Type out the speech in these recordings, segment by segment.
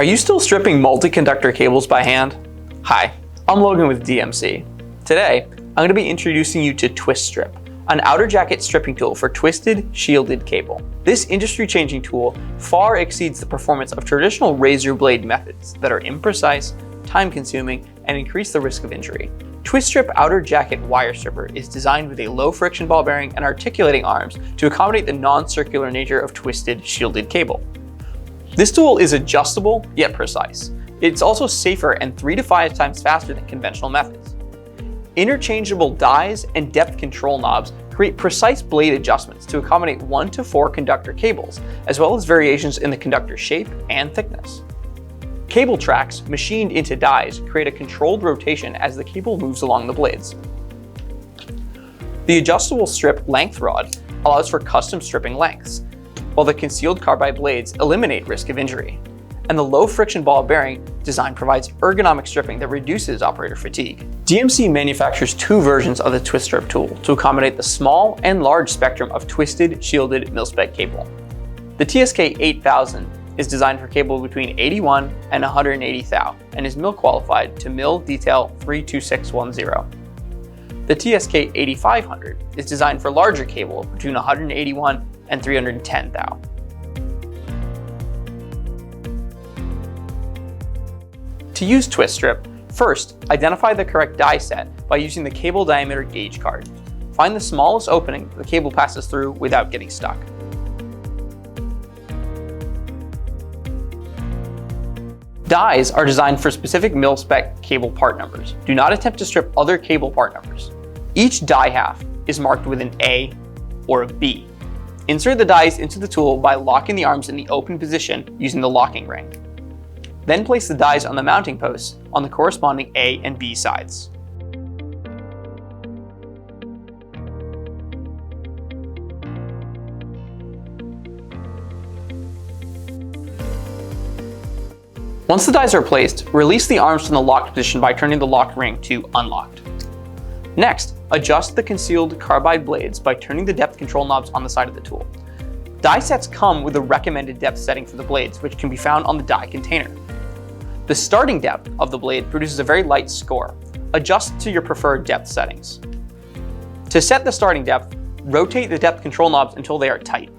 Are you still stripping multi-conductor cables by hand? Hi, I'm Logan with DMC. Today, I'm going to be introducing you to Twist Strip, an outer jacket stripping tool for twisted, shielded cable. This industry-changing tool far exceeds the performance of traditional razor blade methods that are imprecise, time-consuming, and increase the risk of injury. Twist Strip outer jacket wire stripper is designed with a low friction ball bearing and articulating arms to accommodate the non-circular nature of twisted, shielded cable. This tool is adjustable, yet precise. It's also safer and 3 to 5 times faster than conventional methods. Interchangeable dies and depth control knobs create precise blade adjustments to accommodate 1 to 4 conductor cables, as well as variations in the conductor shape and thickness. Cable tracks machined into dies create a controlled rotation as the cable moves along the blades. The adjustable strip length rod allows for custom stripping lengths, while the concealed carbide blades eliminate risk of injury. And the low friction ball bearing design provides ergonomic stripping that reduces operator fatigue. DMC manufactures 2 versions of the Twist Strip tool to accommodate the small and large spectrum of twisted, shielded mil-spec cable. The TSK 8000 is designed for cable between 81 and 180 thou and is mil qualified to mil detail 32610. The TSK 8500 is designed for larger cable between 181 and 310 thou. To use Twist Strip, first identify the correct die set by using the cable diameter gauge card. Find the smallest opening the cable passes through without getting stuck. Dies are designed for specific mil-spec cable part numbers. Do not attempt to strip other cable part numbers. Each die half is marked with an A or a B. Insert the dies into the tool by locking the arms in the open position using the locking ring. Then place the dies on the mounting posts on the corresponding A and B sides. Once the dies are placed, release the arms from the locked position by turning the lock ring to unlocked. Next, adjust the concealed carbide blades by turning the depth control knobs on the side of the tool. Die sets come with a recommended depth setting for the blades, which can be found on the die container. The starting depth of the blade produces a very light score. Adjust to your preferred depth settings. To set the starting depth, rotate the depth control knobs until they are tight.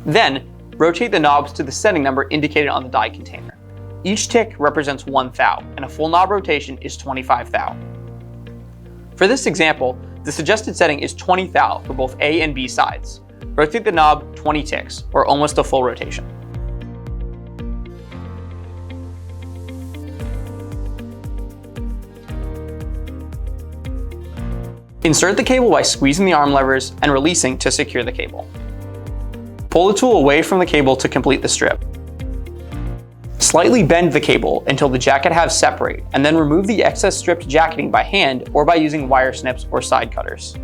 Then, rotate the knobs to the setting number indicated on the die container. Each tick represents 1 thou, and a full knob rotation is 25 thou. For this example, the suggested setting is 20 thou for both A and B sides. Rotate the knob 20 ticks, or almost a full rotation. Insert the cable by squeezing the arm levers and releasing to secure the cable. Pull the tool away from the cable to complete the strip. Slightly bend the cable until the jacket halves separate, and then remove the excess stripped jacketing by hand or by using wire snips or side cutters.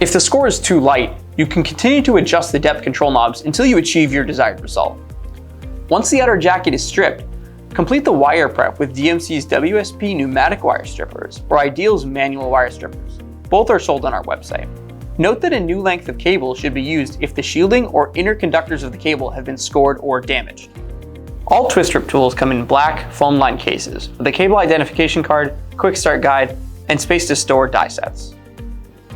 If the score is too light, you can continue to adjust the depth control knobs until you achieve your desired result. Once the outer jacket is stripped, complete the wire prep with DMC's WSP pneumatic wire strippers or Ideal's manual wire strippers. Both are sold on our website. Note that a new length of cable should be used if the shielding or inner conductors of the cable have been scored or damaged. All Twist Strip tools come in black foam-lined cases with a cable identification card, quick start guide, and space to store die sets.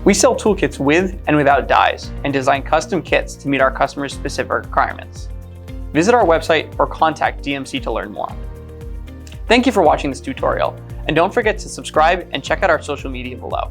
We sell toolkits with and without dies and design custom kits to meet our customers' specific requirements. Visit our website or contact DMC to learn more. Thank you for watching this tutorial, and don't forget to subscribe and check out our social media below.